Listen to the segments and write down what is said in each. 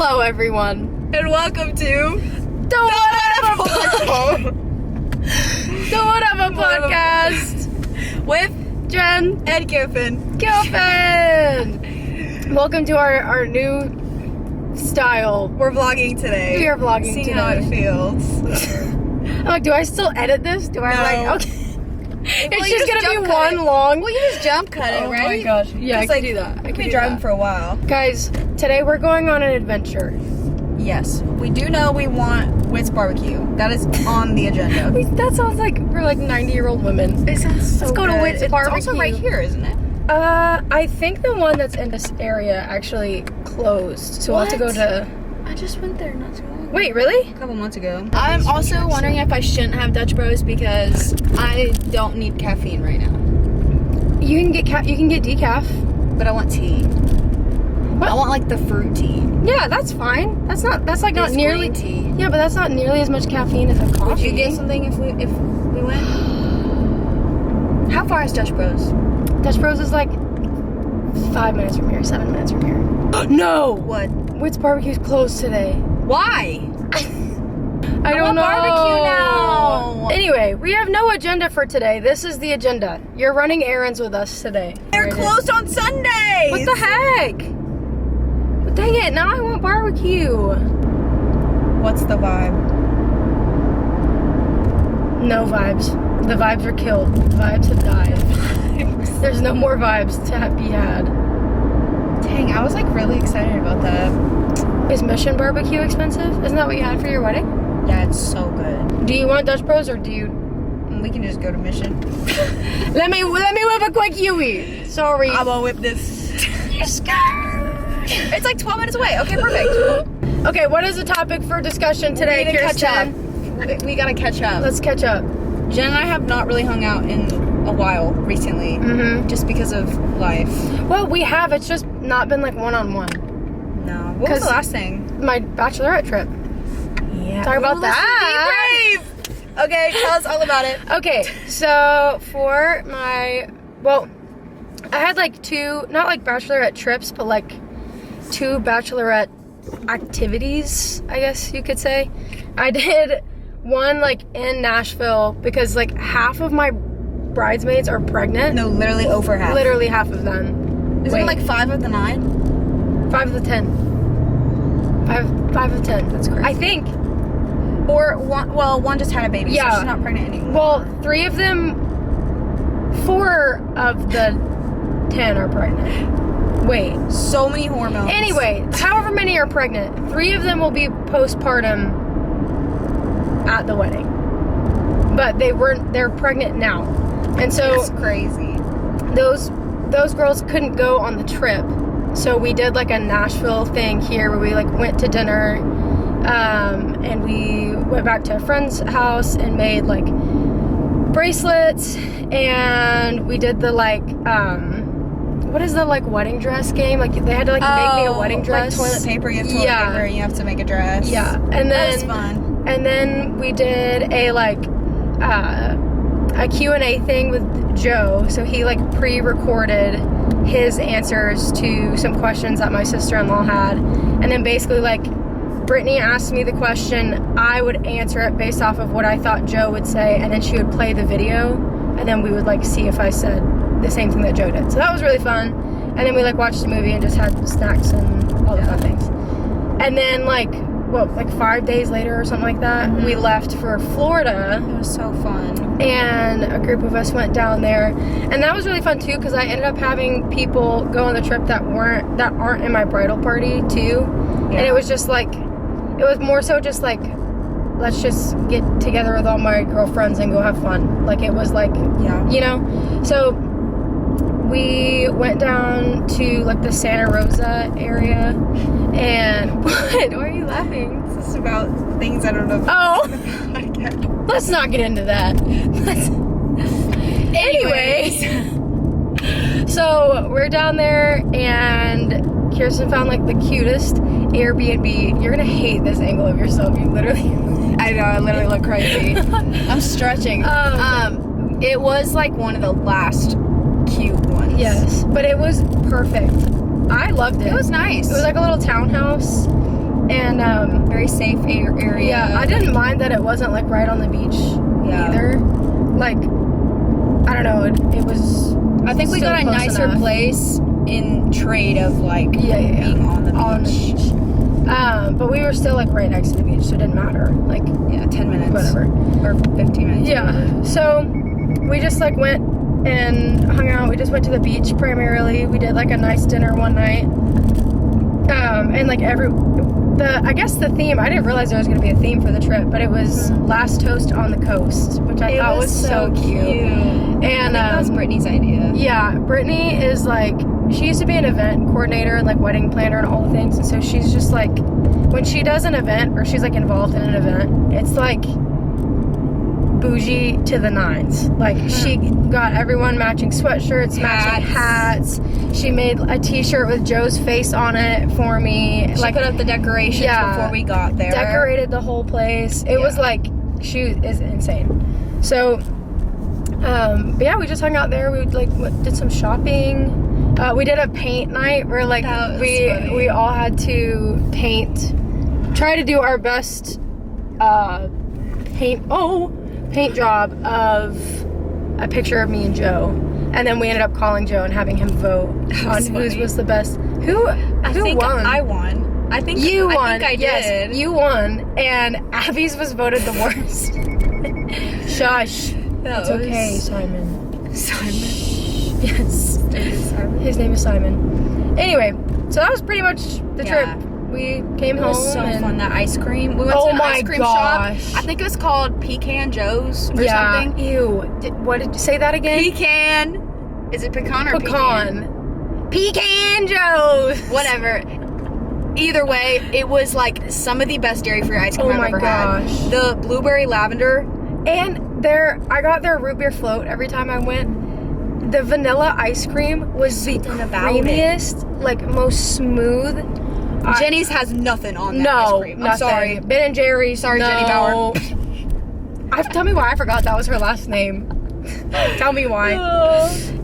Hello, everyone, and welcome to Don't Have a Podcast with Jen and Kristen. Welcome to our new style. We're vlogging today. We are vlogging Seeing today. how it feels. I'm like, do I still edit this? Do I No. okay? Well, It's you just gonna be jump cut one it. long. Well, you just jump cut it, Oh right? my gosh. Yeah, I Just, can do that. I We've can been do driving that. for a while. Guys, today we're going on an adventure. Yes, we do know we want Witt's barbecue. That is on the agenda. That sounds like we're like 90-year-old women. It sounds so Let's go to good. Witt's barbecue. It's also right here, isn't it? I think the one that's in this area actually closed, so we'll have to go to. I just went there not too long ago. Wait, really? A couple months ago. I'm also wondering if I shouldn't have Dutch Bros because I don't need caffeine right now. You can get decaf. But I want tea. What? I want like the fruit tea. Yeah, that's fine. That's like not It's nearly. green tea. Yeah, but that's not nearly as much caffeine as a coffee. Would you get something if we went? How far is Dutch Bros? Dutch Bros is like 5 minutes from here, 7 minutes from here. No! What? Witt's barbecue's closed today. Why? I don't know. Barbecue now. Anyway, we have no agenda for today. This is the agenda. You're running errands with us today. They're closed on Sundays. What the heck? Well, dang it, now I want barbecue. What's the vibe? No vibes. The vibes are killed. The vibes have died. There's no more vibes to be had. Dang, I was like really excited about that. Is Mission barbecue expensive? Isn't that what you had for your wedding? Yeah, it's so good. Do you want Dutch Bros or do you... We can just go to Mission. Let me whip a quick Yui. Sorry. I'm gonna whip this. It's like 12 minutes away. Okay, perfect. Okay, what is the topic for discussion today, We need to catch Kirsten? We gotta catch up. Let's catch up. Jen and I have not really hung out in a while recently, just because of life. Well, we have. It's just not been like one-on-one. No. What was the 'Cause- last thing? My bachelorette trip. Yeah. Talk about that. Okay, tell us all about it. Okay, so for my, well, I had like two, not like bachelorette trips, but like two bachelorette activities, I guess you could say. I did one like in Nashville because like half of my bridesmaids are pregnant. No, literally over half. Literally half of them. Isn't it like 5 of the 9? 5 of the 10. 5 of 10. That's correct. I think. Or one just had a baby, Yeah. so she's not pregnant anymore. Well, 4 of the 10 are pregnant. Wait. So many hormones. Anyway, however many are pregnant, 3 of them will be postpartum at the wedding. But they're pregnant now. And so That's crazy. those girls couldn't go on the trip. So we did like a Nashville thing here where we like went to dinner, and we went back to a friend's house and made like bracelets, and we did the like what is the like wedding dress game? Like they had to like make me a wedding dress. Like toilet paper, you have toilet paper and you have to make a dress. Yeah. And That was then fun. and then we did a like a Q&A thing with Joe. So he like pre-recorded his answers to some questions that my sister-in-law had, and then basically like Brittany asked me the question, I would answer it based off of what I thought Joe would say, and then she would play the video, and then we would like see if I said the same thing that Joe did. So that was really fun. And then we like watched the movie and just had snacks and all the fun things. And then like 5 days later or something like that, we left for Florida. It was so fun. And a group of us went down there, and that was really fun too because I ended up having people go on the trip that aren't in my bridal party too. And it was just like, it was more so just like, let's just get together with all my girlfriends and go have fun. Like it was like, you know. So we went down to like the Santa Rosa area, and what? Why are you laughing? This is about things I don't know. Oh. Let's not get into that. Anyways, so we're down there, and Kirsten found like the cutest Airbnb. You're gonna hate this angle of yourself. You literally. I know, I literally look crazy. I'm stretching. It was like one of the last cute ones. Yes, but it was perfect. I loved it. It was nice. It was like a little townhouse, And very safe area. yeah, I didn't mind that it wasn't like right on the beach either. Like, I don't know, it was. I think we still got a close nicer enough. place in trade of like being on the beach. On the beach. But we were still like right next to the beach, so it didn't matter. Like, Yeah, 10 minutes. whatever. Or 15 minutes. Yeah. So we just like went and hung out. We just went to the beach primarily. We did like a nice dinner one night. And like I guess the theme, I didn't realize there was going to be a theme for the trip, but it was Last Toast on the Coast, which I thought was so cute. And that was Brittany's idea. yeah, Brittany is like, she used to be an event coordinator and like wedding planner and all the things, and so she's just like, when she does an event or she's like involved in an event, it's like bougie to the nines. Like, she got everyone matching sweatshirts, matching hats. She made a t-shirt with Joe's face on it for me. She like, put up the decorations before we got there. decorated the whole place. It was like, she is insane. So but yeah, we just hung out there. We like did some shopping. We did a paint night where like we all had to try to do our best paint job of a picture of me and Joe, and then we ended up calling Joe and having him vote on whose was the best. Who won? I won. I think You won. I think I did. Yes, you won, and Abby's was voted the worst. Shush. It's okay, Simon. Yes. His name is Simon. Anyway, so that was pretty much the trip. We came home. It was so and fun. That ice cream. We went to an ice cream shop. I think it was called Pecan Joe's or something. Ew. What did you say that again? Pecan. Is it pecan or Pecan? Pecan Joe's. Whatever. Either way, it was like some of the best dairy-free ice cream I've ever had. The blueberry lavender. And I got their root beer float every time I went. The vanilla ice cream was the creamiest, like most smooth. Jenny's has nothing on that ice cream. I'm sorry. Ben and Jerry's. Sorry, no. Jenny Bauer. Tell me why I forgot that was her last name. Tell me why.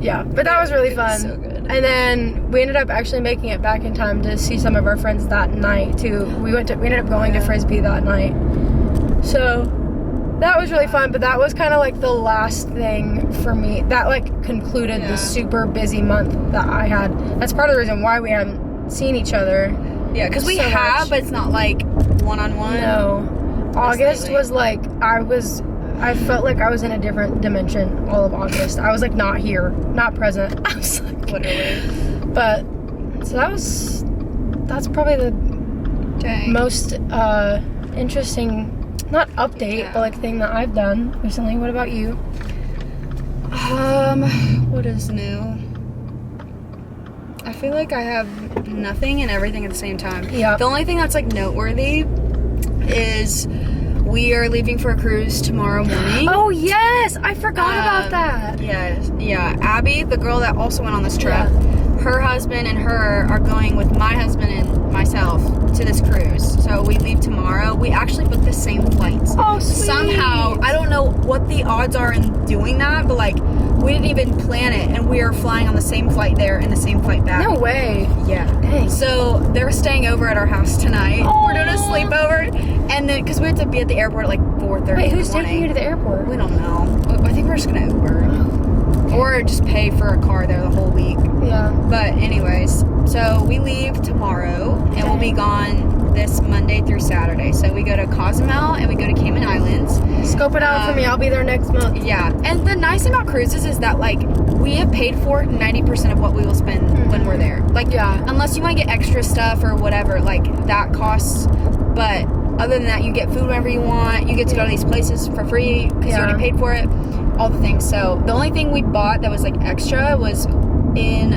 Yeah, but that was really fun. So good. And then we ended up actually making it back in time to see some of our friends that night too. We ended up going to Frisbee that night. So that was really fun, but that was kind of like the last thing for me. That like concluded the super busy month that I had. That's part of the reason why we haven't seen each other. Yeah, because we have, but it's not like one-on-one. No. August was like, I felt like I was in a different dimension all of August. I was like not here, not present. I was like, literally. But, so that's probably the most interesting, not update, but like thing that I've done recently. What about you? What is new? I feel like I have nothing and everything at the same time. Yeah. The only thing that's like noteworthy is we are leaving for a cruise tomorrow morning. Oh yes, I forgot about that. Yeah. Abby, the girl that also went on this trip, her husband and her are going with my husband and myself to this cruise. So we leave tomorrow. We actually booked the same flights. Oh, sweet. Somehow, I don't know what the odds are in doing that, but like we didn't even plan it, and we are flying on the same flight there and the same flight back. No way. Yeah. Dang. So they're staying over at our house tonight. Aww. We're doing a sleepover, and then because we have to be at the airport at like 4:30. Wait, who's taking you to the airport? We don't know. I think we're just gonna Uber, or just pay for a car there the whole week. Yeah. But anyways, so we leave tomorrow, and we'll be gone this Monday through Saturday. So we go to Cozumel and we go to Cayman Islands. Scope it out for me. I'll be there next month. Yeah, and the nice thing about cruises is that like we have paid for 90% of what we will spend when we're there. Like, unless you want to get extra stuff or whatever, like that costs. But other than that, you get food whenever you want. You get to go to these places for free because you already paid for it. All the things. So the only thing we bought that was like extra was in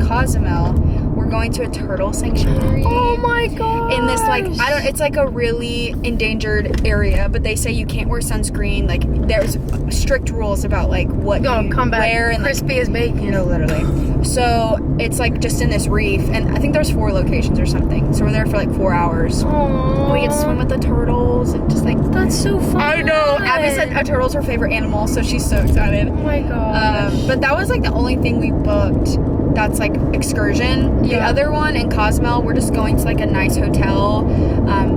Cozumel. We're going to a turtle sanctuary. Oh my god! In this like it's like a really endangered area, but they say you can't wear sunscreen. Like there's strict rules about like what you come back wear and crispy as bacon. You know, literally. So it's like just in this reef, and I think there's 4 locations or something. So we're there for like 4 hours. Aww. We get to swim with the turtles and just like that's so fun. I know. Abby said a turtle's her favorite animal, so she's so excited. Oh my god! But that was like the only thing we booked. that's like excursion. The other one in Cozumel, we're just going to like a nice hotel.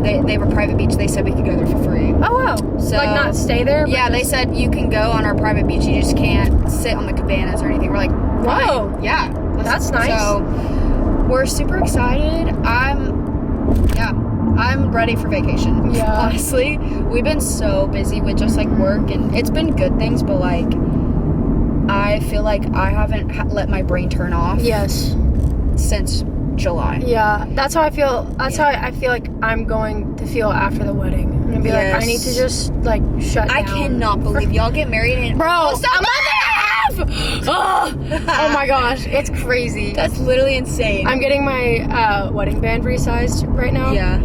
They have a private beach. They said we could go there for free. Oh wow. So like not stay there? Yeah, they said you can go on our private beach. You just can't sit on the cabanas or anything. We're like, whoa. Fine. Yeah. That's nice. So we're super excited. I'm ready for vacation. Yeah. Honestly, we've been so busy with just like work, and it's been good things, but like I feel like I haven't let my brain turn off. Yes. Since July. Yeah, that's how I feel. That's how I feel like I'm going to feel after the wedding. I'm gonna be like, I need to just like shut down. I cannot believe y'all get married in almost a month and a half. Oh my gosh, it's crazy. That's literally insane. I'm getting my wedding band resized right now. Yeah.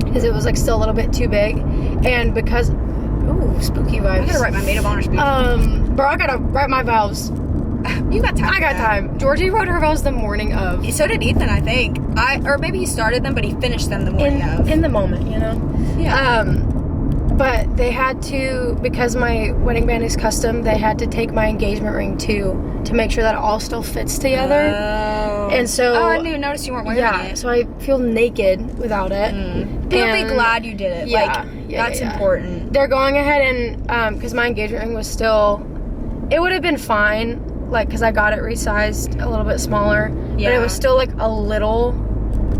Because it was like still a little bit too big, and because spooky vibes. I gotta write my maid of honor speech. Bro, I gotta write my vows. You got time. I got time. Georgie wrote her vows the morning of. So did Ethan, I think. Or maybe he started them, but he finished them the morning of. In the moment, you know? Yeah. But they had to, because my wedding band is custom, they had to take my engagement ring too, to make sure that it all still fits together. Oh. And so. Oh, I didn't even notice you weren't wearing it. Yeah, so I feel naked without it. You'll be glad you did it. Yeah. That's important. They're going ahead and, because my engagement ring was still, it would have been fine, like, because I got it resized a little bit smaller. Yeah. But it was still, like, a little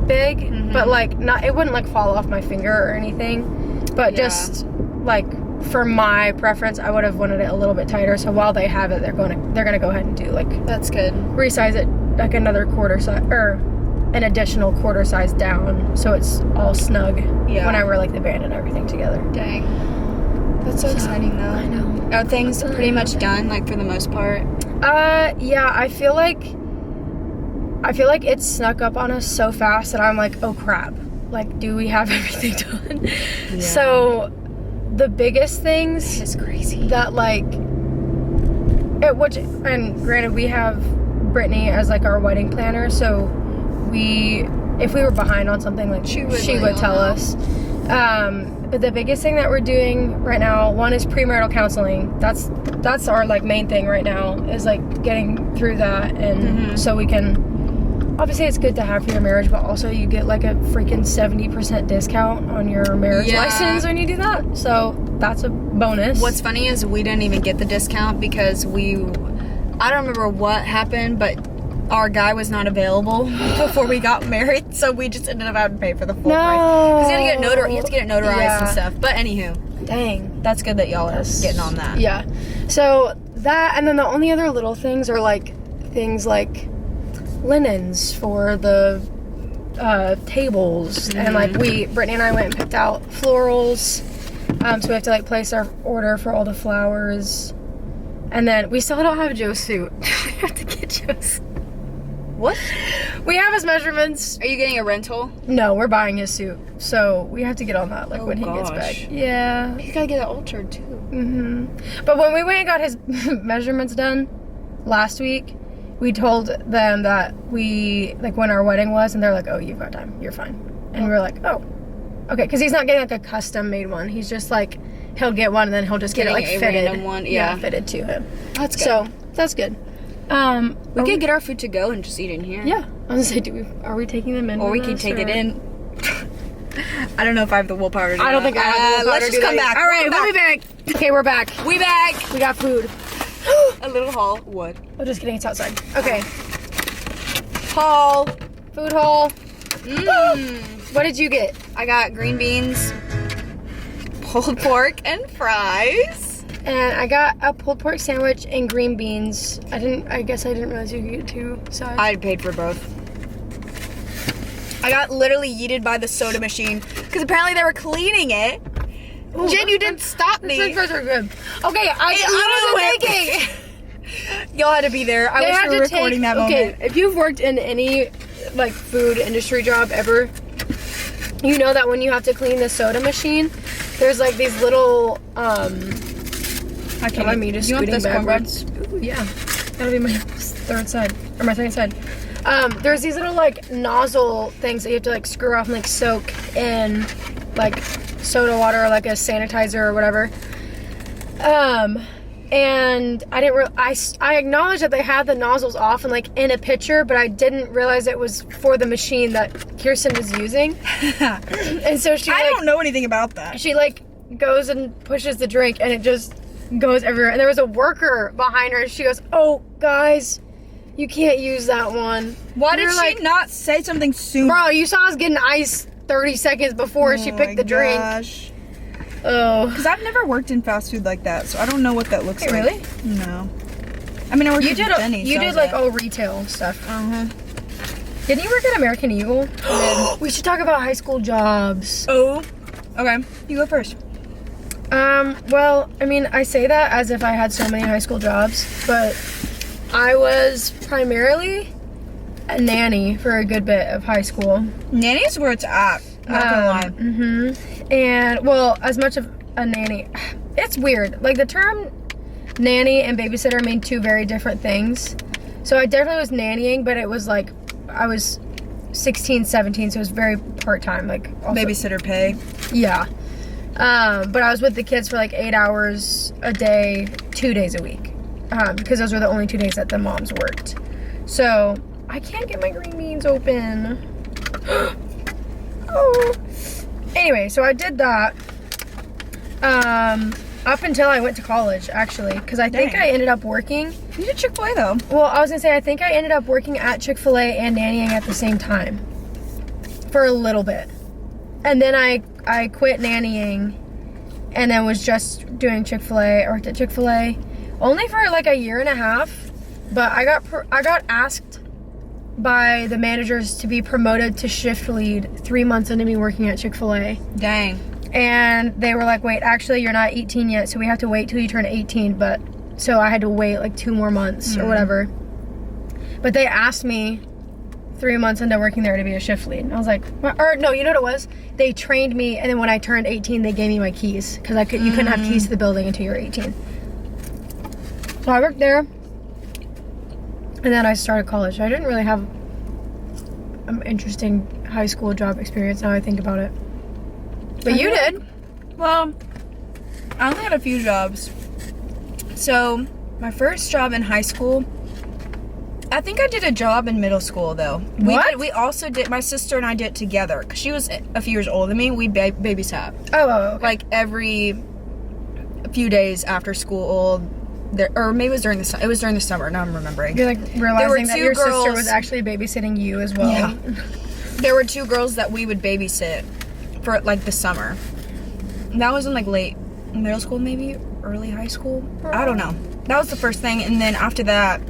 big. But, like, it wouldn't, like, fall off my finger or anything. But just, like, for my preference, I would have wanted it a little bit tighter. So while they have it, they're gonna go ahead and do, like, that's good. Resize it, like, another quarter size, or an additional quarter size down. So it's all snug when I wear, like, the band and everything together. Dang. That's so exciting, though. I know. Are things pretty much done, like, for the most part? Yeah, I feel like it snuck up on us so fast that I'm like, oh crap. Like, do we have everything done? Yeah. So, the biggest things is crazy. That, like, and granted, we have Brittany as, like, our wedding planner, so if we were behind on something, like, she would tell us. But the biggest thing that we're doing right now, one is premarital counseling. That's our, like, main thing right now, is, like, getting through that, and so we can, obviously it's good to have for your marriage, but also you get, like, a freaking 70% discount on your marriage license when you do that, so that's a bonus. What's funny is we didn't even get the discount because I don't remember what happened, but our guy was not available before we got married, so we just ended up having to pay for the full price. Because you have to get it notarized and stuff. But anywho. Dang. That's good that y'all are getting on that. Yeah. So that, and then the only other little things are, like, things like linens for the tables. And, like, Brittany and I went and picked out florals. So we have to, like, place our order for all the flowers. And then we still don't have Joe's suit. We have to get Joe's. What? We have his measurements. Are you getting a rental? No, we're buying his suit. So we have to get on that, like, when he gets back. Yeah. You gotta get it altered, too. But when we went and got his measurements done last week, we told them that like, when our wedding was, and they're like, oh, you've got time. You're fine. And we were like, oh. Okay, because he's not getting, like, a custom-made one. He's just, like, he'll get one, and then he'll just get it, like, fitted. Random one, yeah. Fitted to him. That's good. So, that's good. We could get our food to go and just eat in here. Yeah. I was gonna say, are we taking them in? Or we can take it in. I don't know if I have the willpower to do that. I don't think I have the willpower let's to just do come that. back. All right, we'll be back. Okay, we're back. We back. We got food. A little haul. What? Oh, just kidding. It's outside. Okay. Haul. Food haul. What did you get? I got green beans, pulled pork, and fries. And I got a pulled pork sandwich and green beans. I guess I didn't realize you could get two sides. I paid for both. I got literally yeeted by the soda machine because apparently they were cleaning it. Ooh, Jen, you didn't stop me. These fries are good. Okay, I wasn't thinking. Y'all had to be there. I wish we were recording that moment. Okay, if you've worked in any, like, food industry job ever, you know that when you have to clean the soda machine, there's, like, these little, I can't let me just scooting backwards. Ooh, yeah. That'll be my third side. Or my second side. There's these little, like, nozzle things that you have to, like, screw off and, like, soak in, like, soda water or, like, a sanitizer or whatever. and I didn't. I acknowledged that they had the nozzles off and like in a pitcher, but I didn't realize it was for the machine that Kirsten was using. And so she. I don't know anything about that. She like goes and pushes the drink, and it just goes everywhere. And there was a worker behind her, and she goes, "Oh, guys, you can't use that one." Why did she not say something sooner? Bro, you saw us getting ice 30 seconds before she picked the drink. Gosh. Oh. Because I've never worked in fast food like that, so I don't know what that looks like. Really? No. I mean, I worked at Jenny's. You did like retail stuff. Didn't you work at American Eagle? We should talk about high school jobs. Oh. Okay. You go first. Well, I mean, I say that as if I had so many high school jobs, but I was primarily a nanny for a good bit of high school. Nanny's where it's at. Not gonna lie. And, well, as much of a nanny, it's weird. Like, the term nanny and babysitter mean two very different things. So I definitely was nannying, but it was like, I was 16, 17, so it was very part-time. Like, also, Babysitter pay. Yeah. But I was with the kids for like 8 hours a day, 2 days a week. Because those were the only 2 days that the moms worked. So, I can't get my green beans open. Oh. Anyway, so I did that. Up until I went to college, actually. Because I think I ended up working. You did Chick-fil-A, though. Well, I was going to say, I think I ended up working at Chick-fil-A and nannying at the same time. For a little bit. And then I quit nannying. And then was just doing Chick-fil-A. I worked at Chick-fil-A. Only for like a year and a half. But I got asked by the managers to be promoted to shift lead 3 months into me working at Chick-fil-A. Dang. And they were like, wait, actually you're not 18 yet, so we have to wait till you turn 18. But so I had to wait like 2 more months or whatever. But they asked me 3 months into working there to be a shift lead. And I was like, what? Or no, you know what it was? They trained me, and then when I turned 18, they gave me my keys because you couldn't have keys to the building until you were 18. So I worked there. And then I started college. I didn't really have an interesting high school job experience now I think about it. But you did. Well, I only had a few jobs. So, my first job in high school, I think I did a job in middle school, though. What? We also did, my sister and I did it together. Because she was a few years older than me. We babysat. Oh, okay. Like, every few days after school. Or maybe it was during the summer. It was during the summer. Now I'm remembering. You're like realizing that your sister was actually babysitting you as well. Yeah. There were 2 girls that we would babysit for like the summer. And that was in like late middle school, maybe early high school. I don't know. That was the first thing, and then after that,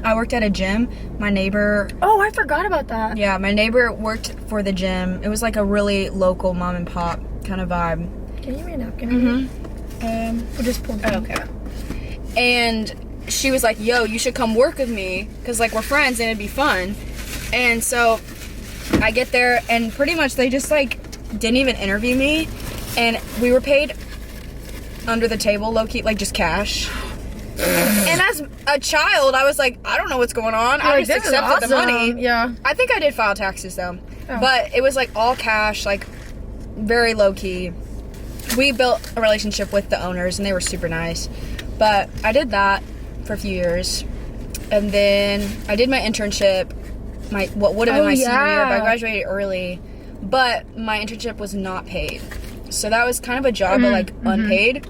I worked at a gym. My neighbor. Oh, I forgot about that. Yeah, my neighbor worked for the gym. It was like a really local mom and pop kind of vibe. Can you give me a napkin? We'll just pull. Oh, okay. And she was like, yo, you should come work with me because like we're friends and it'd be fun. And so I get there and pretty much they just like didn't even interview me, and we were paid under the table, low-key, like just cash. And as a child, I was like, I don't know what's going on. I just accepted the money. Yeah. I think I did file taxes though. But it was like all cash, like very low-key. We built a relationship with the owners and they were super nice. But I did that for a few years, and then I did my internship, what would have been my senior year, but I graduated early, but my internship was not paid. So that was kind of a job, but like unpaid,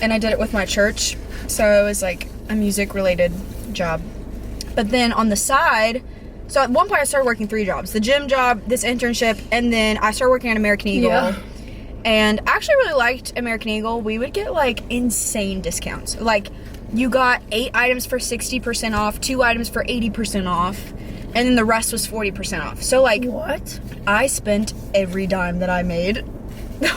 and I did it with my church, so it was like a music-related job. But then on the side, so at one point I started working 3 jobs, the gym job, this internship, and then I started working at American Eagle. Yeah. And I actually really liked American Eagle. We would get like insane discounts. Like you got 8 items for 60% off, 2 items for 80% off, and then the rest was 40% off. So like, what? I spent every dime that I made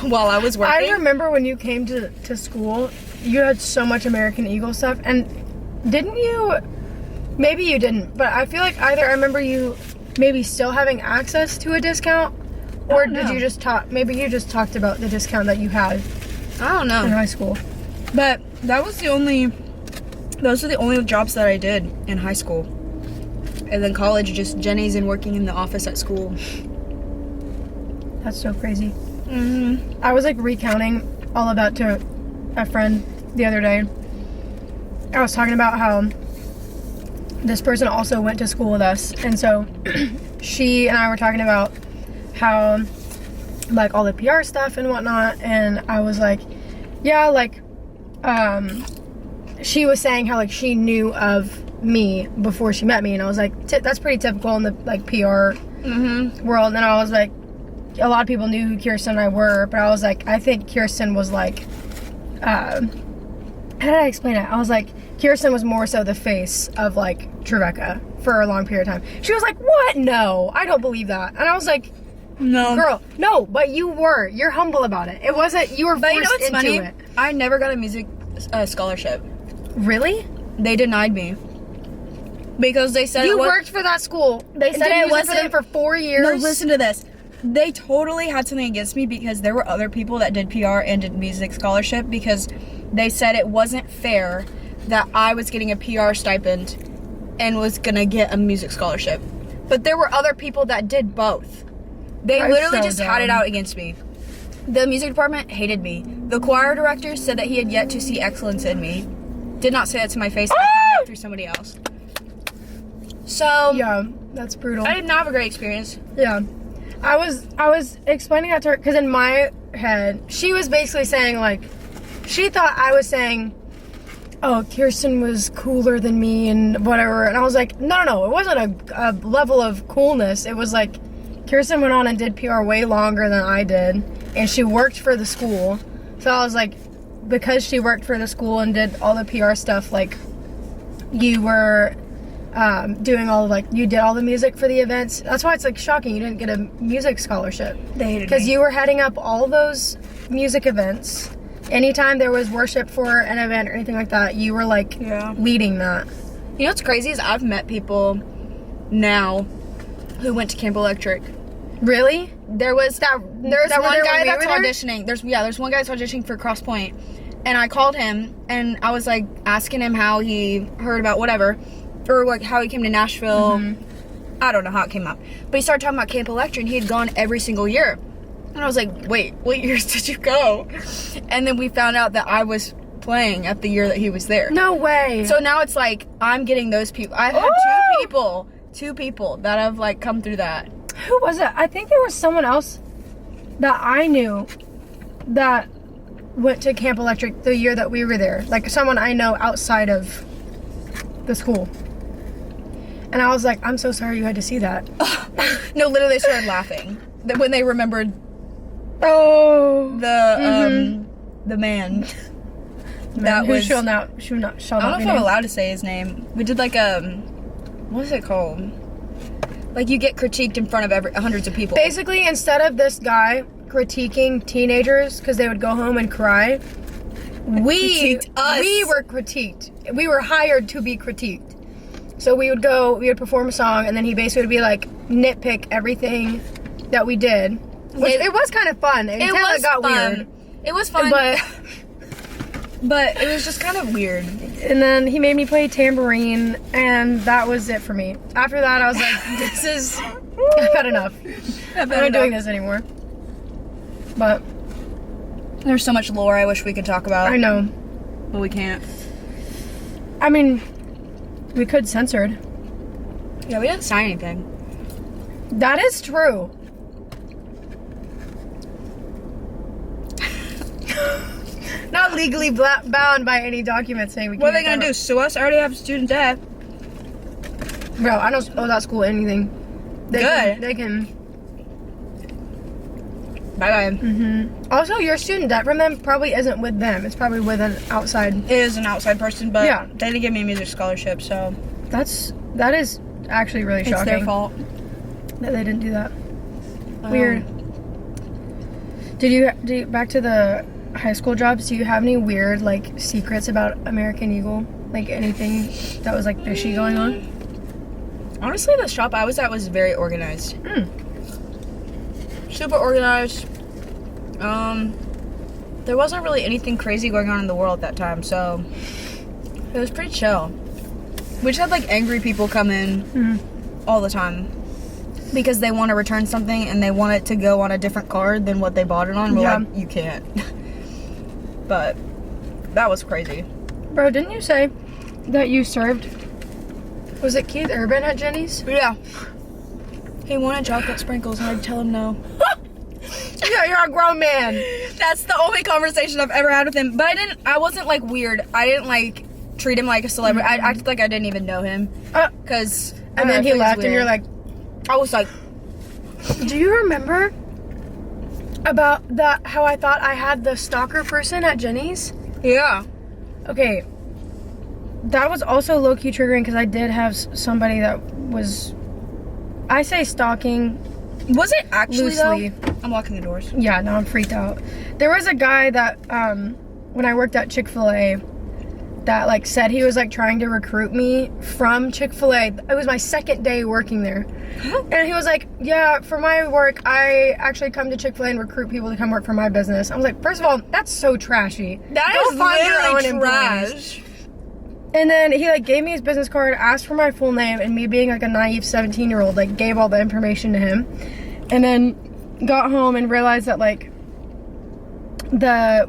while I was working. I remember when you came to school, you had so much American Eagle stuff, and didn't you? Maybe you didn't, but I feel like either I remember you maybe still having access to a discount. Or did you just talk? Maybe you just talked about the discount that you had. I don't know. In high school. But those are the only jobs that I did in high school. And then college, just Jenny's and working in the office at school. That's so crazy. I was like recounting all of that to a friend the other day. I was talking about how this person also went to school with us, and so she and I were talking about how, like, all the PR stuff and whatnot, and I was like, yeah, like, she was saying how, like, she knew of me before she met me, and I was like, that's pretty typical in the, like, PR world, and I was like, a lot of people knew who Kirsten and I were, but I was like, I think Kirsten was, like, how did I explain it? I was like, Kirsten was more so the face of, like, Trevecca for a long period of time. She was like, what? No, I don't believe that. And I was like, no. Girl, no, but you were. You're humble about it. It wasn't, you were forced into funny? it. I never got a music scholarship. Really? They denied me. Because they said you worked for that school. They said it was for them for 4 years. No, listen to this. They totally had something against me because there were other people that did PR and did music scholarship, because they said it wasn't fair that I was getting a PR stipend and was gonna get a music scholarship. But there were other people that did both. They literally just had it out against me. The music department hated me. The choir director said that he had yet to see excellence in me. Did not say that to my face. I found out through somebody else. So yeah, that's brutal. I did not have a great experience. Yeah. I was explaining that to her because in my head, she was basically saying, like, she thought I was saying, oh, Kirsten was cooler than me and whatever. And I was like, no, it wasn't a level of coolness. It was like, Kirsten went on and did PR way longer than I did. And she worked for the school. So I was like, because she worked for the school and did all the PR stuff, like, you were doing all of, like, you did all the music for the events. That's why it's, like, shocking you didn't get a music scholarship. They hated me. Because you were heading up all those music events. Anytime there was worship for an event or anything like that, you were, like, leading that. You know what's crazy is I've met people now who went to Camp Electric. Really? There's one guy that's there? auditioning. There's one guy that's auditioning for Cross Point. And I called him and I was, like, asking him how he heard about whatever. Or, like, how he came to Nashville. I don't know how it came up. But he started talking about Camp Electric, and he had gone every single year. And I was like, wait, what years did you go? And then we found out that I was playing at the year that he was there. No way. So now it's like, I'm getting those people. I've had two people that have, like, come through that. Who was it? I think there was someone else that I knew that went to Camp Electric the year that we were there. Like, someone I know outside of the school. And I was like, I'm so sorry you had to see that. No, literally they started laughing when they remembered the man that was shall not I don't know if I'm allowed to say his name. We did, like, what is it called? Like, you get critiqued in front of hundreds of people. Basically, instead of this guy critiquing teenagers because they would go home and cry, we were critiqued. We were hired to be critiqued. So we would perform a song, and then he basically would be like, nitpick everything that we did. Which it was kind of fun. It got weird. It was fun. But it was just kind of weird. And then he made me play tambourine, and that was it for me. After that, I was like, I've had enough. I'm not doing this anymore. But there's so much lore I wish we could talk about. I know. But we can't. I mean, we could censored. Yeah, we didn't sign anything. That is true. Not legally bound by any document saying we can't. What are they going to do? Sue us? I already have student debt. Bro, I don't owe that school anything. They can. Bye-bye. Also, your student debt from them probably isn't with them. It's probably with an outside. It is an outside person, but yeah, they didn't give me a music scholarship, so. That is actually really shocking. It's their fault. That they didn't do that. Weird. Did you back to the high school jobs, do you have any weird, like, secrets about American Eagle? Like, anything that was, like, fishy going on? Honestly, the shop I was at was very organized. Super organized. There wasn't really anything crazy going on in the world at that time, so it was pretty chill. We just had, like, angry people come in all the time because they want to return something and they want it to go on a different card than what they bought it on. We're like, you can't. But that was crazy. Bro, didn't you say that you served? Was it Keith Urban at Jenny's? Yeah. He wanted chocolate sprinkles, and I'd tell him no. Yeah, you're a grown man. That's the only conversation I've ever had with him. But I wasn't like weird. I didn't like treat him like a celebrity. I acted like I didn't even know him. And then he left, and you're like, I was like, do you remember about that? How I thought I had the stalker person at Jenny's? yeah. Okay, that was also low-key triggering because I did have somebody that was, I say stalking. Was it actually Loosely. though? I'm locking the doors. Yeah, now I'm freaked out. There was a guy that, when I worked at Chick-fil-A, that like said he was like trying to recruit me from Chick-fil-A. It was my second day working there. And he was like, yeah, for my work, I actually come to Chick-fil-A and recruit people to come work for my business. I was like, first of all, that's so trashy. That Go is find your literally own trash. employees. And then he like gave me his business card, asked for my full name, and me being like a naive 17-year-old, like gave all the information to him. And then got home and realized that like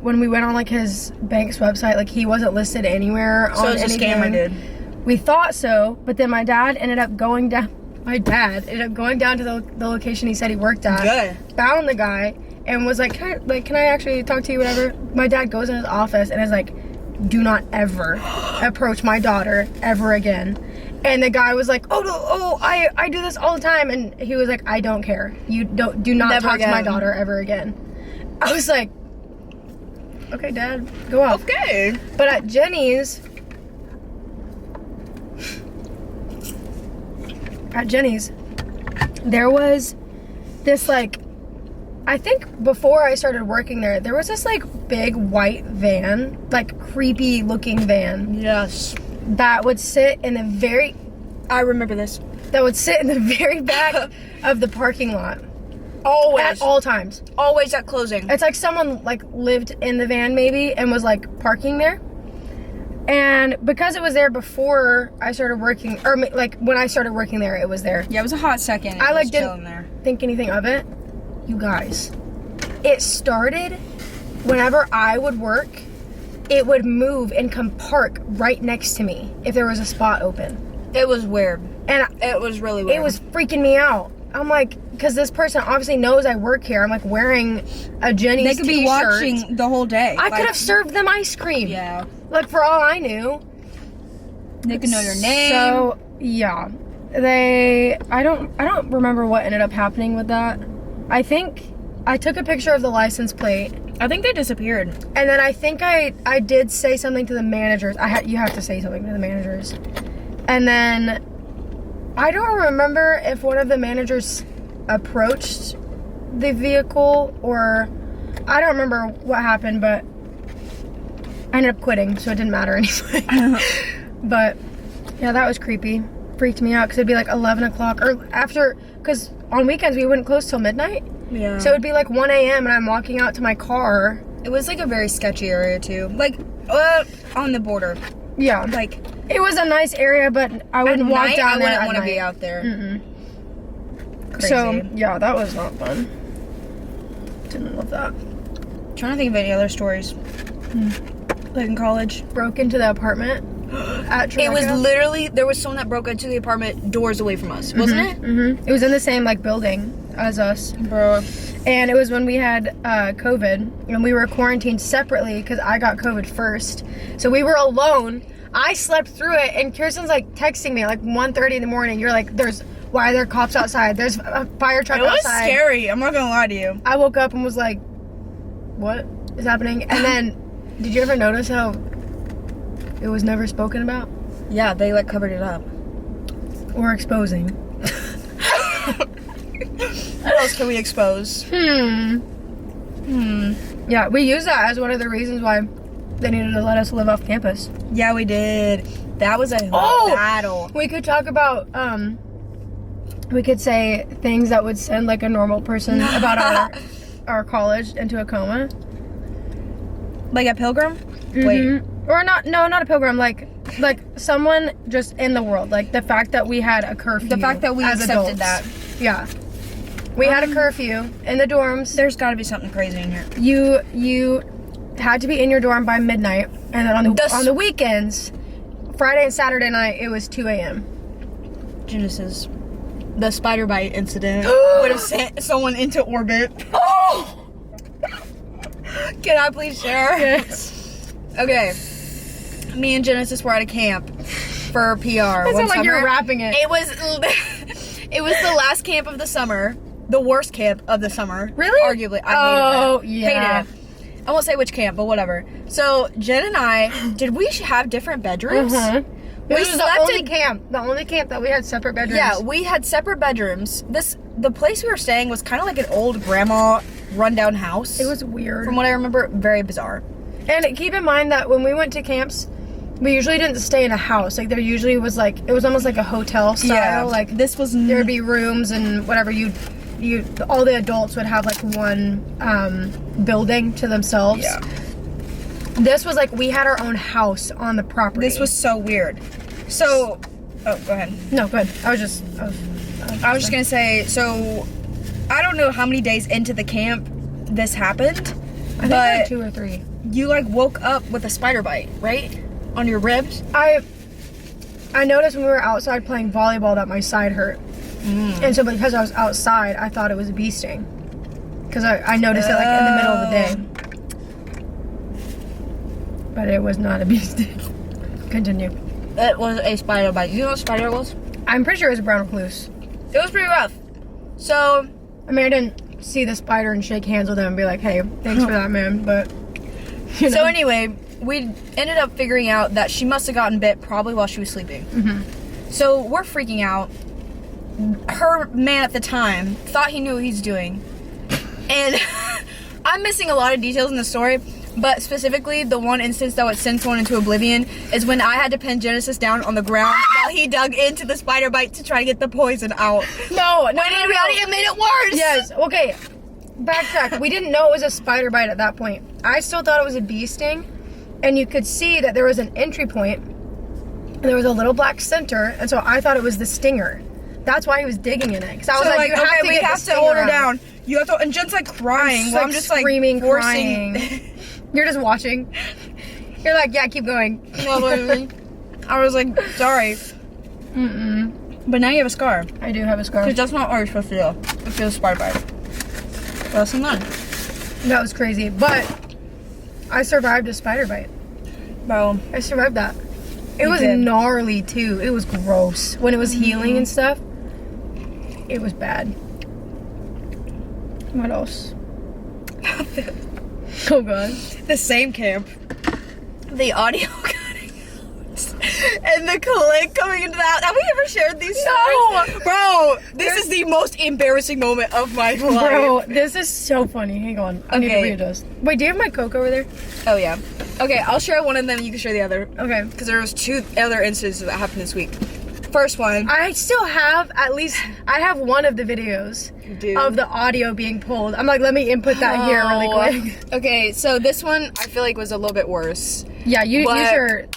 when we went on like his bank's website, like he wasn't listed anywhere So on it's a anything. scammer, dude. We thought so, but then my dad ended up going down to the location he said he worked at. Good. Found the guy and was like, can I actually talk to you, whatever? My dad goes in his office and is like, do not ever approach my daughter ever again. And the guy was like, I do this all the time. And he was like, I don't care. You do not Never talk again. to my daughter ever again. I was like, okay, Dad, go off. Okay. But at Jenny's, there was this like, I think before I started working there was this like big white van, like creepy looking van. Yes. That would sit in the I remember this. very back of the parking lot. Always. At all times. Always at closing. It's like someone like lived in the van maybe and was like parking there. And because it was there before I started working, or like when I started working there, it was there. Yeah, it was a hot second. I like was chilling there. didn't think anything of it. You guys, it started whenever I would work, it would move and come park right next to me if there was a spot open. It was weird. And It was really weird. it was freaking me out. I'm like, because this person obviously knows I work here. I'm like wearing a Jenny's They could t-shirt. be watching the whole day. I could have served them ice cream. Yeah. Like for all I knew. They could know your name. So yeah, I don't remember what ended up happening with that. I think I took a picture of the license plate, I think they disappeared. and then I think I did say something to the managers. You have to say something to the managers, and then I don't remember if one of the managers approached the vehicle or I don't remember what happened, but I ended up quitting, so it didn't matter anyway. But yeah, that was creepy. Freaked me out because it'd be like 11 o'clock or after, because on weekends we wouldn't close till midnight. Yeah. So it'd be like 1 a.m. and I'm walking out to my car. It was like a very sketchy area too. Like, on the border. Yeah. Like, It was a nice area, but I wouldn't walk down there. I at wouldn't want to be night. out there. Mm-mm. Crazy. So yeah, that was not fun. Didn't love that. Trying to think of any other stories. Like in college. Broke into the apartment at Tribeca. It was literally, there was someone that broke into the apartment doors away from us, wasn't it? Mm-hmm. It was in the same like building as us. Bro. And it was when we had COVID, and we were quarantined separately because I got COVID first. So we were alone. I slept through it, and Kirsten's like texting me like 1:30 in the morning. You're like, why are there cops outside? There's a fire truck It was outside. scary. I'm not gonna lie to you. I woke up and was like, what is happening? And then, did you ever notice how it was never spoken about? Yeah, they like covered it up. Or exposing? What else can we expose? Yeah, we use that as one of the reasons why they needed to let us live off campus. Yeah, we did. That was a battle. We could talk about, we could say things that would send like a normal person about our college into a coma. Like a pilgrim? Wait. Mm-hmm. Or not a pilgrim, like someone just in the world. Like the fact that we had a curfew. The fact that we as accepted adults. that. Yeah. We had a curfew in the dorms. There's gotta be something crazy in here. You had to be in your dorm by midnight, and then on the weekends, Friday and Saturday night, it was 2 a.m. Genesis. The spider bite incident would have sent someone into orbit. Oh! Can I please share? Yes. Okay. Me and Genesis were at a camp for PR. It sounds like you're rapping it. It was the last camp of the summer. The worst camp of the summer. Really? Arguably. I hated it. Yeah. Hated it. I won't say which camp, but whatever. So, Jen and I, did we have different bedrooms? This was the only camp. The only camp that we had separate bedrooms. Yeah, we had separate bedrooms. The place we were staying was kind of like an old grandma rundown house. It was weird. From what I remember, very bizarre. And keep in mind that when we went to camps, we usually didn't stay in a house. Like, there usually was like, it was almost like a hotel style. Yeah, like, this was... there would be rooms and whatever. All the adults would have like one building to themselves. Yeah. This was like, we had our own house on the property. This was so weird. So, oh, go ahead. No, go ahead. I was just gonna say, so, I don't know how many days into the camp this happened, I think like 2 or 3. You like woke up with a spider bite, right? On your ribs? I noticed when we were outside playing volleyball that my side hurt. And so because I was outside, I thought it was a bee sting. Because I noticed it like in the middle of the day. But it was not a bee sting. Continue. It was a spider bite. You know what spider was? I'm pretty sure it was a brown recluse. It was pretty rough. So, I mean, I didn't see the spider and shake hands with him and be like, hey, thanks for that, man. But, you know. So anyway, we ended up figuring out that she must have gotten bit probably while she was sleeping. So we're freaking out. Her man at the time thought he knew what he's doing. And I'm missing a lot of details in the story, but specifically the one instance that would send someone into oblivion is when I had to pin Genesis down on the ground while he dug into the spider bite to try to get the poison out. No. In reality, it made it worse. Yes, okay. Backtrack. We didn't know it was a spider bite at that point. I still thought it was a bee sting, and you could see that there was an entry point, and there was a little black center, and so I thought it was the stinger. That's why he was digging in it. Because I was like, we have to hold her down. You have to, and Jen's like crying. I'm just screaming, crying. You're just watching. You're like, yeah, keep going. I was like, sorry. But now you have a scar. I do have a scar. Because that's not what you're supposed to do. It feels spider bite. Lesson learned. That was crazy. But I survived a spider bite. Bro. I survived that. It was gnarly too. It was gross. When it was healing and stuff, it was bad. What else? Oh god. The same camp. The audio cutting and the click coming into that. Have we ever shared these stories? Bro, this is the most embarrassing moment of my life. Bro, this is so funny. Hang on. I need to readjust. Wait, do you have my Coke over there? Oh, yeah. Okay, I'll share one of them. You can share the other. Okay. Because there was 2 other instances that happened this week. First one. I still have I have one of the videos of the audio being pulled. I'm like, let me input that here really quick. Okay, so this one I feel like was a little bit worse. Yeah, you share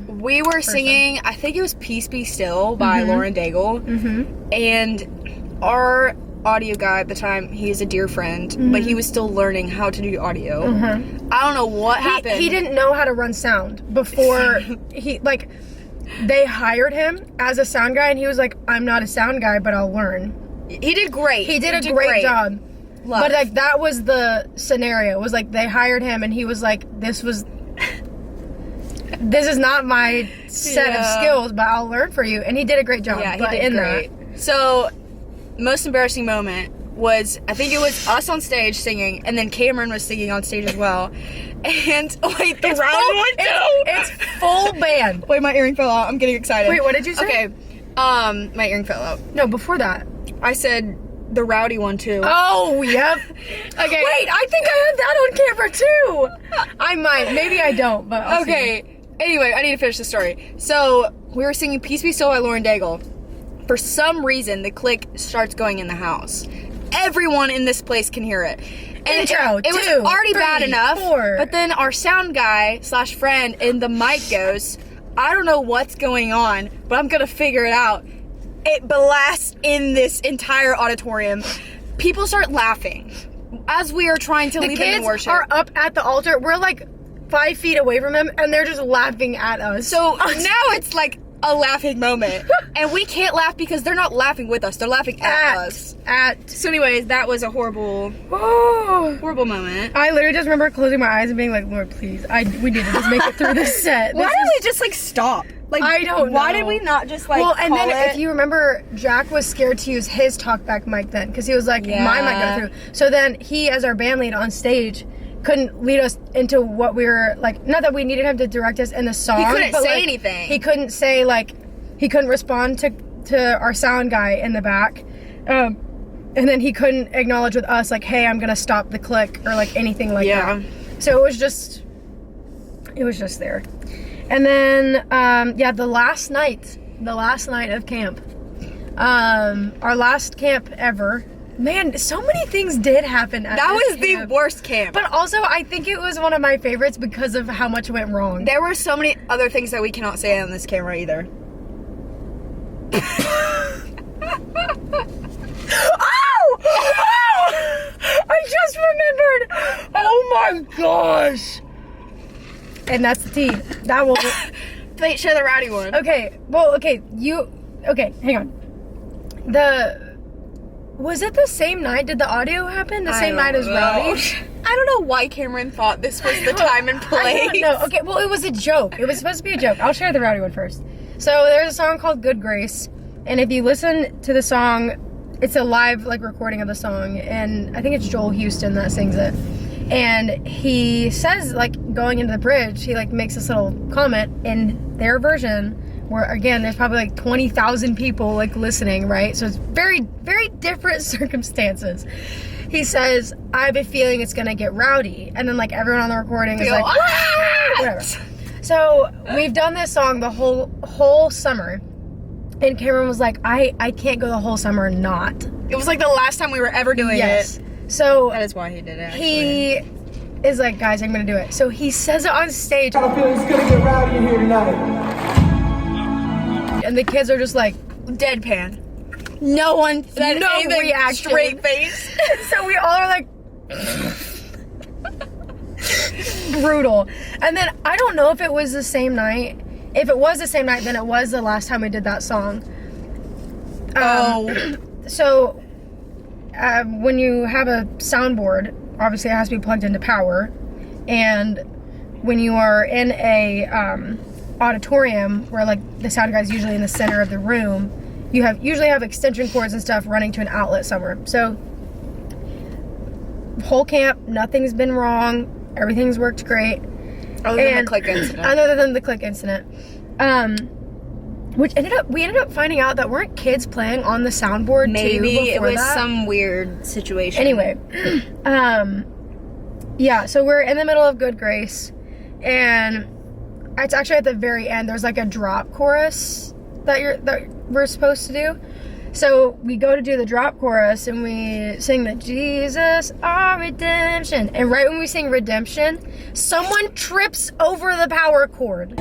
we were singing, I think it was Peace Be Still by Lauren Daigle. And our audio guy at the time, he's a dear friend, but he was still learning how to do audio. I don't know what happened. He didn't know how to run sound before they hired him as a sound guy, and he was like, I'm not a sound guy, but I'll learn. He did great. He did a great job. Love. But like, that was the scenario. It was like, they hired him, and he was like, this is not my set of skills, but I'll learn for you. And he did a great job. Yeah, he did great. So, most embarrassing moment was, I think it was us on stage singing, and then Cameron was singing on stage as well. And, wait, the round one too! It's full band. Wait, my earring fell out. I'm getting excited. Wait, what did you say? Okay, my earring fell out. No, before that. I said the rowdy one too. Oh, yep. Okay. Wait, I think I had that on camera too. I might. Maybe I don't, but I'll see. Anyway, I need to finish the story. So, we were singing Peace Be Still by Lauren Daigle. For some reason, the click starts going in the house. Everyone in this place can hear it. And Intro, it was already bad enough. But then our sound guy / friend in the mic goes, I don't know what's going on, but I'm gonna figure it out. It blasts in this entire auditorium. People start laughing as we are trying to lead them in worship. The kids are up at the altar. We're like 5 feet away from them, and they're just laughing at us. So now it's like a laughing moment. And we can't laugh because they're not laughing with us. They're laughing at us. So anyways, that was a horrible moment. I literally just remember closing my eyes and being like, Lord, please, we need to just make it through this set. Why didn't we just like stop? Like, I don't know. Why did we not just like and call then it? if you remember, Jack was scared to use his talkback mic then because he was like, mine might go through. So then he, as our band lead on stage, couldn't lead us into what we were like. Not that we needed him to direct us in the song. He couldn't but, say like, anything. He couldn't say like, he couldn't respond to our sound guy in the back, and then he couldn't acknowledge with us like, hey, I'm gonna stop the click or like anything like that. So it was just there. And then the last night of camp, our last camp ever. Man, so many things did happen at that this was camp. the worst camp. But also, I think it was one of my favorites because of how much went wrong. There were so many other things that we cannot say on this camera either. I just remembered. Oh my gosh. And that's the tea. That will. Wait, share the rowdy one. Okay. Well, okay. Hang on. Was it the same night? Did the audio happen the same night as Rowdy? I don't know why Cameron thought this was the time and place. No. Okay. Well, it was a joke. It was supposed to be a joke. I'll share the Rowdy one first. So there's a song called "Good Grace," and if you listen to the song, it's a live like recording of the song, and I think it's Joel Houston that sings it. And he says, like, going into the bridge, he like makes this little comment in their version where, again, there's probably like 20,000 people like listening, right? So it's very, very different circumstances. He says, I have a feeling it's gonna get rowdy. And then like everyone on the recording is like, whatever. So we've done this song the whole summer. And Cameron was like, I can't go the whole summer not. It was like the last time we were ever doing it. So that is why he did it, actually. He is like, guys, I'm gonna do it. So he says it on stage. I feel it's gonna get rowdy in here tonight. And the kids are just like deadpan. No one said no anything. Reaction. Straight face. So we all are like brutal. And then I don't know if it was the same night. If it was the same night, then it was the last time we did that song. So when you have a soundboard, obviously it has to be plugged into power. And when you are in a auditorium where like the sound guy's usually in the center of the room, you usually have extension cords and stuff running to an outlet somewhere. So whole camp, nothing's been wrong, everything's worked great. Other than the click incident. Which we ended up finding out that weren't kids playing on the soundboard Maybe too before it was that? some weird situation. Anyway, yeah, so we're in the middle of Good Grace, and it's actually at the very end. There's like a drop chorus that we're supposed to do. So we go to do the drop chorus, and we sing the Jesus, our redemption. And right when we sing redemption, someone trips over the power cord.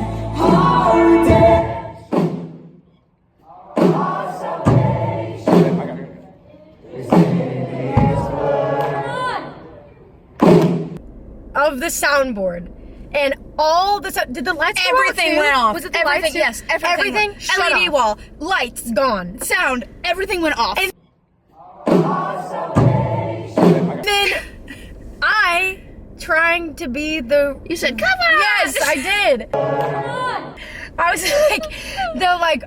Of the soundboard. And all the did the lights go Everything out went off. Was it the everything? lights? Yes, everything. Shut LED off. wall, lights, Gone. sound, everything went off. And then I, trying to be the... You said, "Come on!" Yes, I did. I was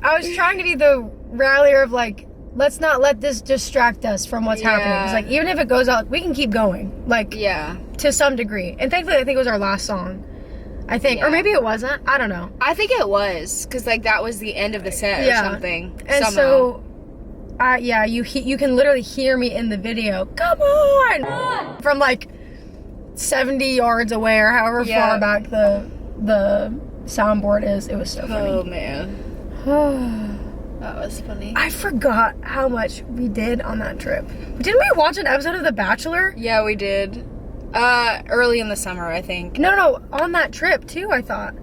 I was trying to be the rallier of like, let's not let this distract us from what's happening. It's like, even if it goes out, we can keep going. Like, to some degree. And thankfully, I think it was our last song. I think. Or maybe it wasn't. I don't know. I think it was, because like that was the end of the set or something. And somehow. so, you can literally hear me in the video. Come on! From like 70 yards away or however far back the soundboard is. It was so funny. Oh man. That was funny. I forgot how much we did on that trip. Didn't we watch an episode of The Bachelor? Yeah, we did. Early in the summer, I think. No, on that trip too, I thought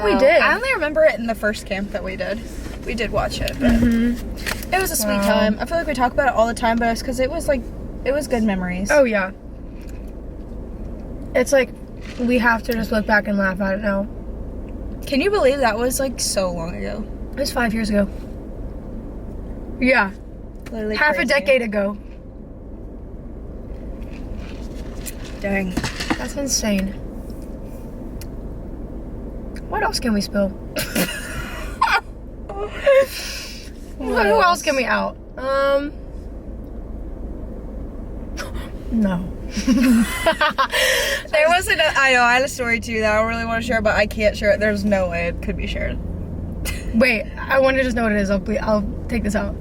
we did. I only remember it in the first camp that we did. We did watch it, but it was a sweet time. I feel like we talk about it all the time, but it's because it was good memories. Oh yeah. It's like, we have to just look back and laugh at it now. Can you believe that was like so long ago? It was 5 years ago. Yeah. Literally Half crazy. a decade ago. Dang. That's insane. What else can we spill? Who else can we out? No. There wasn't I know, I had a story too that I really want to share, but I can't share it. There's no way it could be shared. Wait, I want to just know what it is. I'll take this out.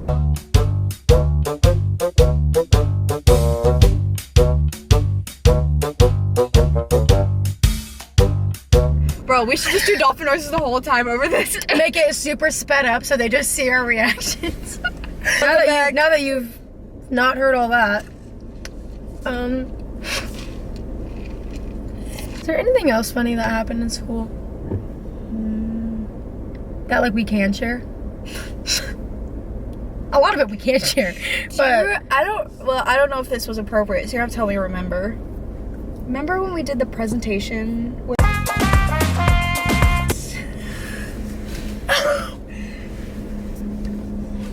Bro, we should just do dolphin noises the whole time over this. Make it super sped up so they just see our reactions. now that you've not heard all that, is there anything else funny that happened in school? That like we can share? A lot of it we can't share, but I don't know if this was appropriate, so you have to tell me remember. Remember when we did the presentation with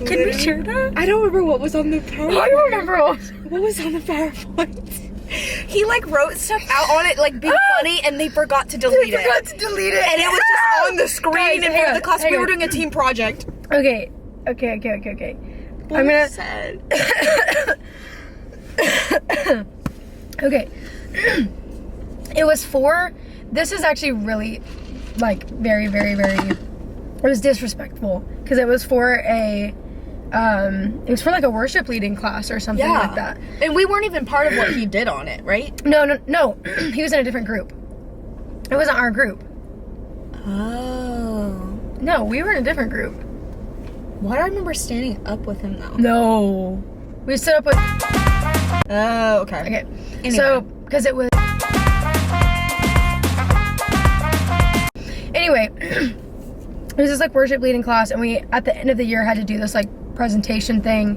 can we share that? I don't remember what was on the PowerPoint. I don't remember all. What was on the PowerPoint? He like wrote stuff out on it, like being funny, and they forgot to delete it. I forgot to delete it, And it was just on the screen Guys, in hang front of on, the class. hang We were on. doing a team project. Okay. I'm gonna. Sad. Okay. It was for. This is actually really, like, very, very, very. It was disrespectful because it was for a. It was for like a worship leading class or something like that. And we weren't even part of what he did on it, right? No. He was in a different group. It wasn't our group. Oh. No, we were in a different group. Why do I remember standing up with him though? No. We stood up with. Oh, okay. Okay. Anyway. So, because it was. Anyway, it was this like worship leading class, and we at the end of the year had to do this like presentation thing.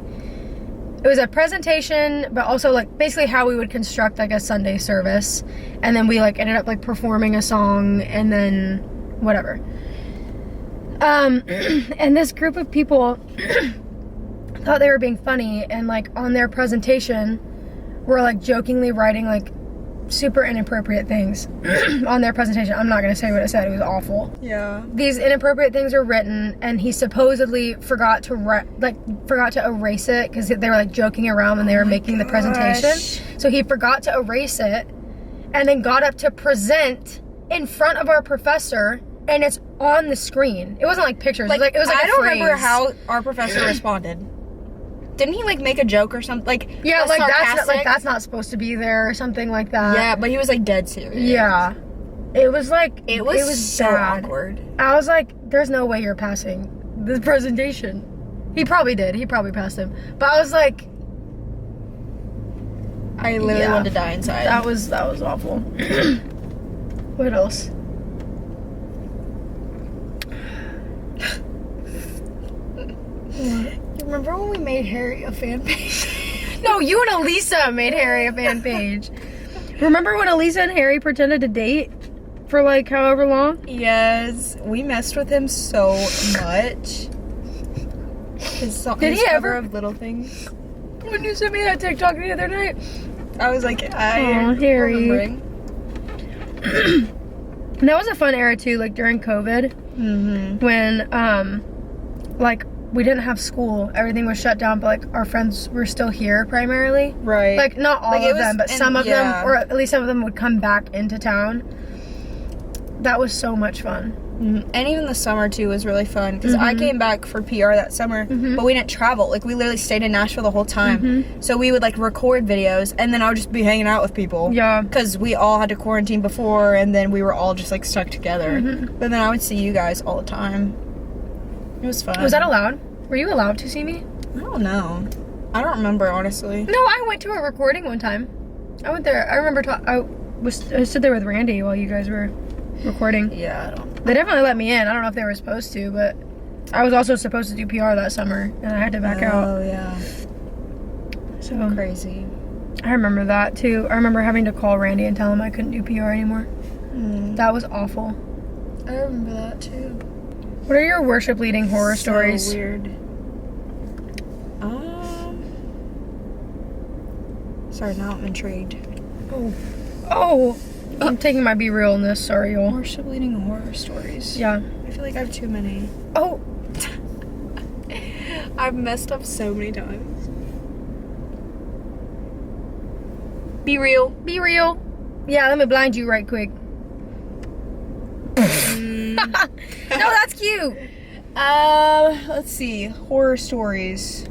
It was a presentation, but also like basically how we would construct like a Sunday service, and then we like ended up like performing a song, and then whatever. And this group of people thought they were being funny, and like on their presentation were like jokingly writing like super inappropriate things on their presentation. I'm not gonna say what it said. It was awful. Yeah. These inappropriate things were written, and he supposedly forgot to erase it because they were like joking around when they were making the presentation. So he forgot to erase it, and then got up to present in front of our professor, and it's on the screen. It wasn't like pictures. It was like I a don't phrase. remember how our professor responded. Didn't he like make a joke or something? Like Yeah, like sarcastic? that's not supposed to be there or something like that. Yeah, but he was like dead serious. Yeah. It was like It was so bad. awkward. I was like, there's no way you're passing this presentation. He probably did. He probably passed him. But I was like, I literally Yeah. wanted to die inside. that was awful. What else? Remember when we made Harry a fan page? No, you and Elisa made Harry a fan page. Remember when Elisa and Harry pretended to date for like however long? Yes, we messed with him so much. His Did he cover ever- of Little Things? When you sent me that TikTok the other night. I was like, Aw, Harry. remembering. And that was a fun era too, like during COVID. Mm-hmm. When like we didn't have school, everything was shut down, but like our friends were still here primarily. Right. Like not all Like, it of was- them, but and- some of yeah. them, or at least some of them would come back into town. That was so much fun. Mhm. And even the summer too was really fun because I came back for PR that summer, but we didn't travel. Like we literally stayed in Nashville the whole time. So we would like record videos, and then I would just be hanging out with people. Yeah. Because we all had to quarantine before, and then we were all just like stuck together. But then I would see you guys all the time. It was fun. Was that allowed? Were you allowed to see me? I don't know. I don't remember honestly. No, I went to a recording one time. I went there. I remember I stood there with Randy while you guys were recording. Yeah, I don't. They definitely let me in. I don't know if they were supposed to, but I was also supposed to do PR that summer, and I had to back out. Oh yeah. So Crazy. I remember that too. I remember having to call Randy and tell him I couldn't do PR anymore. That was awful. I remember that too. What are your worship leading horror stories? Weird. Sorry, now I'm intrigued. Oh, I'm taking my Be Real in this. Sorry, y'all. Worship leading horror stories. Yeah. I feel like I have too many. Oh, I've messed up so many times. Be real. Be Real. Yeah, let me blind you right quick. No, that's cute. Let's see. Horror stories.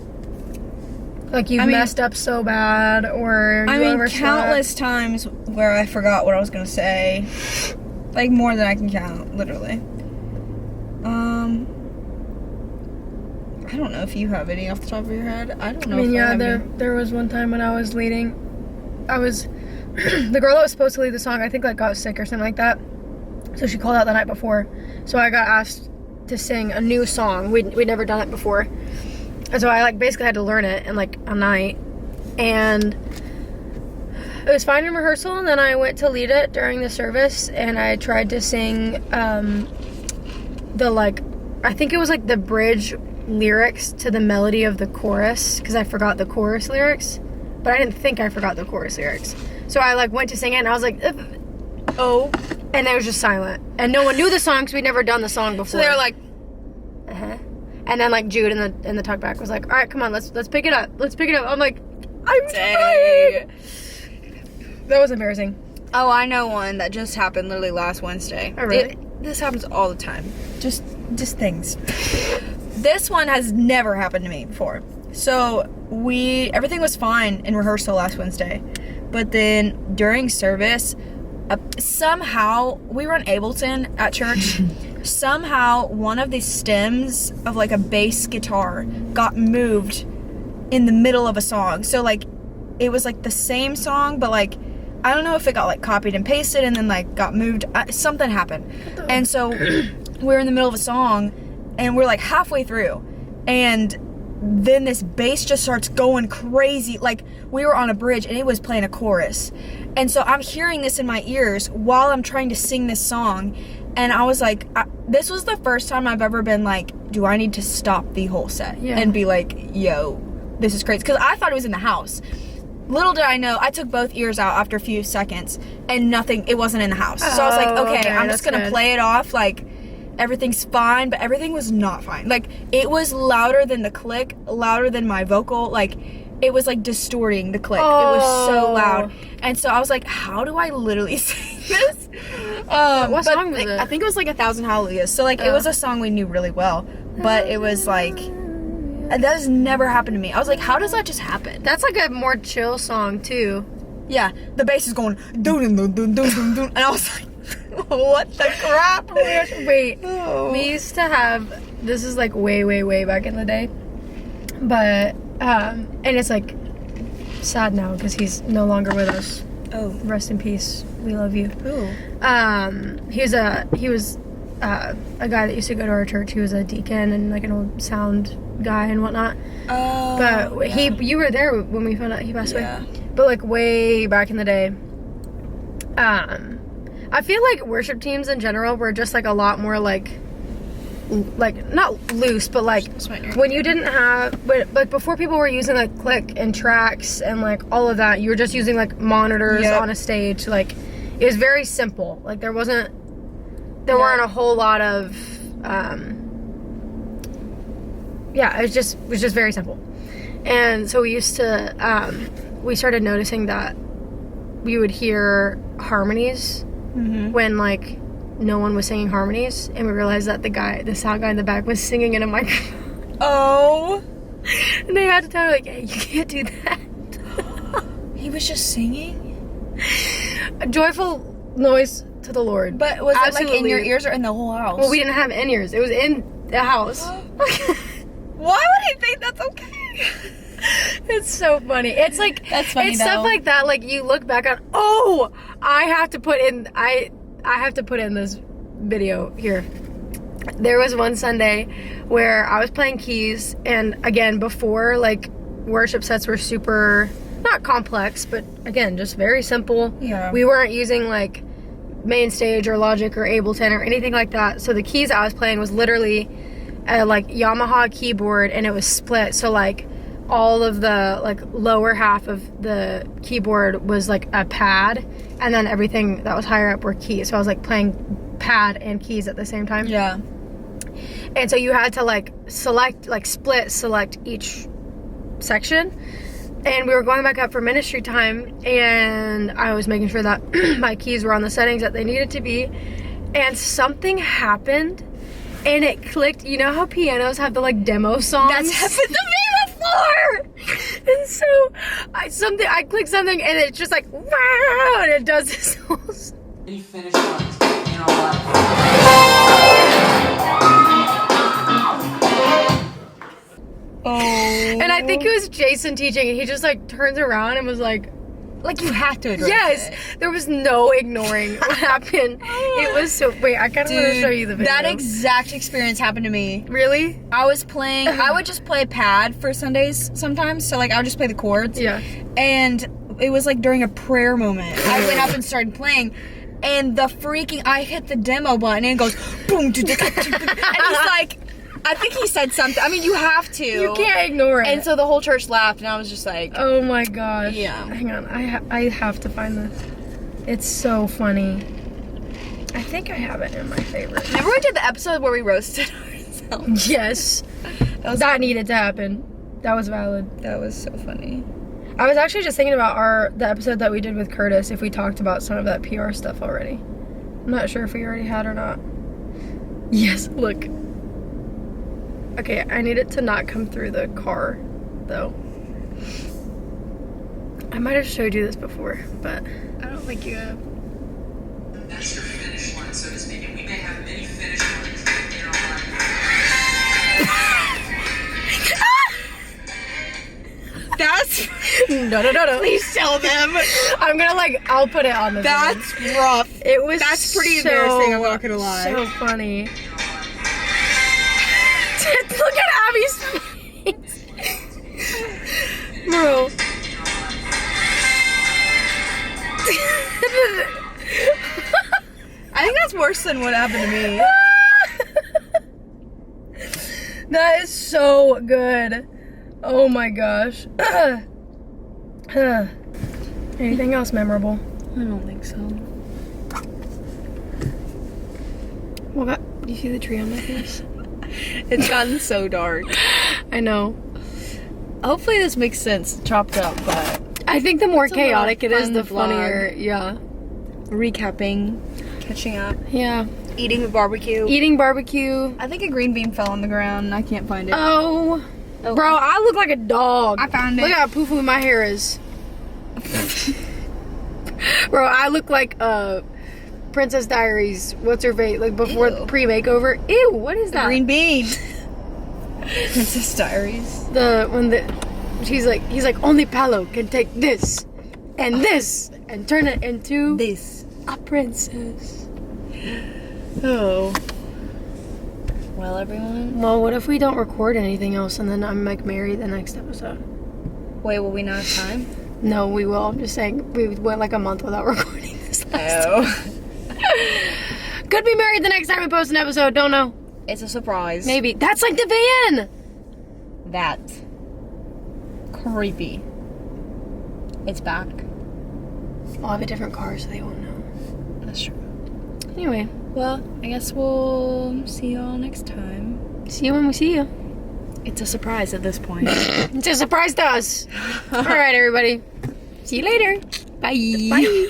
Like you've messed up so bad, or you overslept. Countless times where I forgot what I was gonna say. Like more than I can count, literally. I don't know if you have any off the top of your head. I don't know. I mean, if I yeah, have there was one time when I was leading. I was the girl that was supposed to lead the song. I think like got sick or something like that. So she called out the night before. So I got asked to sing a new song. We'd never done it before. And so I like basically had to learn it in like a night. And it was fine in rehearsal, and then I went to lead it during the service, and I tried to sing the like, I think it was like the bridge lyrics to the melody of the chorus, because I forgot the chorus lyrics, but I didn't think I forgot the chorus lyrics. So I like went to sing it, and I was like, oh, and it was just silent, and no one knew the song because we'd never done the song before. So they were like, and then like Jude in the talkback was like, all right, come on, let's pick it up. I'm like, I'm trying. That was embarrassing. oh, I know one that just happened literally last Wednesday. Oh, really? This happens all the time. Just things. This one has never happened to me before. So everything was fine in rehearsal last Wednesday, but then during service, somehow we were in Ableton at church. Somehow one of the stems of like a bass guitar got moved in the middle of a song. So like it was like the same song, but like I don't know if it got like copied and pasted and then like got moved. Something happened, and so we're in the middle of a song, and we're like halfway through, and then this bass just starts going crazy. Like we were on a bridge and it was playing a chorus, and so I'm hearing this in my ears while I'm trying to sing this song, and I was like, this was the first time I've ever been like, do I need to stop the whole set and be like, yo, this is crazy, because I thought it was in the house. Little did I know, I took both ears out after a few seconds, and it wasn't in the house. So I was like, okay, I'm just gonna play it off like everything's fine, but everything was not fine. Like, it was louder than the click, louder than my vocal, like, it was like distorting the click. It was so loud. And so I was like, how do I literally sing this? What song was it? I think it was like 1,000 Hallelujahs. So like, it was a song we knew really well, but it was like, that has never happened to me. I was like, how does that just happen? That's like a more chill song too. Yeah, the bass is going dun dun dun dun dun dun, and I was like, what the crap? Oh my gosh, wait. We used to have, this is like way, way, way back in the day, but, and it's like sad now because he's no longer with us. Oh. Rest in peace. We love you. Ooh. He was a guy that used to go to our church. He was a deacon and like an old sound guy and whatnot. Oh. But you were there when we found out he passed away. But like way back in the day. I feel like worship teams in general were just like a lot more like not loose, but like when you didn't have, but like before people were using like click and tracks and like all of that, you were just using like monitors on a stage. Like it was very simple. Like there weren't a whole lot of it was just very simple. And so we used to we started noticing that we would hear harmonies when like no one was singing harmonies, and we realized that the sound guy in the back was singing in a microphone. Oh. And they had to tell her like, hey, you can't do that. He was just singing? A joyful noise to the Lord. But was it like in your ears or in the whole house? Well, we didn't have in-ears. It was in the house. Why would he think that's okay? It's so funny. It's like, that's funny, it's stuff like that. Like you look back on, I have to put in this video here. There was one Sunday where I was playing keys, and again, before like worship sets were super not complex, but again, just very simple. Yeah. We weren't using like Main Stage or Logic or Ableton or anything like that. So the keys I was playing was literally a like Yamaha keyboard, and it was split. So like all of the like lower half of the keyboard was like a pad, and then everything that was higher up were keys. So I was like playing pad and keys at the same time. Yeah. And so you had to like select each section. And we were going back up for ministry time, and I was making sure that my keys were on the settings that they needed to be. And something happened, and it clicked. You know how pianos have the like demo songs? That's happened to me before. And so I clicked something, and it's just like wow, and it does this whole. Any finished ones in our life. Oh. And I think it was Jason teaching, and he just like turns around and was like you have to address yes, it. there was no ignoring what happened. It was so, wait, I kind of want to show you the video. That exact experience happened to me. Really? I would just play pad for Sundays sometimes. So like I would just play the chords. Yeah. And it was like during a prayer moment. I went up and started playing. And I hit the demo button, and it goes boom. And he's like, I think he said something. I mean, you have to. You can't ignore it. And so the whole church laughed, and I was just like, oh my gosh. Yeah. Hang on, I have to find this. It's so funny. I think I have it in my favorite. remember we did the episode where we roasted ourselves? Yes. That needed to happen. That was valid. That was so funny. I was actually just thinking about the episode that we did with Curtis, if we talked about some of that PR stuff already. I'm not sure if we already had or not. Yes, look. Okay, I need it to not come through the car, though. I might have showed you this before, but I don't think you have. That's your finish line, so to speak. And we may have many finish lines in our life. That's no. please tell them. I'm gonna I'll put it on the video. That's rough. It was That's pretty so, embarrassing, I'm not gonna lie. So funny. Look at Abby's face. Bro. I think that's worse than what happened to me. That is so good. Oh my gosh. Anything else memorable? I don't think so. Well, do you see the tree on my face? It's gotten so dark. I know. Hopefully this makes sense chopped up, but I think the more It's a lot of chaotic it is, fun the vlog. funnier. Yeah. recapping, catching up, Yeah. eating the barbecue. Eating barbecue. I think a green bean fell on the ground and I can't find it. Oh. Bro, I look like a dog. I found it. Look how poofy my hair is. Bro, I look like Princess Diaries. What's her face? Like before Ew. pre-makeover. Ew, what is that? Green bean. Princess Diaries. He's like only Paolo can take this and this and turn it into This. a princess. Oh. Well, everyone. Well, what if we don't record anything else and then I'm like married the next episode? Wait, will we not have time? No, we will. I'm just saying we went like a month without recording this last time. Could be married the next time we post an episode. Don't know. It's a surprise. Maybe. That's like the van. That. Creepy. It's back. I'll have a different car so they won't know. That's true. Anyway, Well, I guess we'll see y'all next time. see you when we see you. It's a surprise at this point. It's a surprise to us. All right, everybody. See you later. Bye. Bye.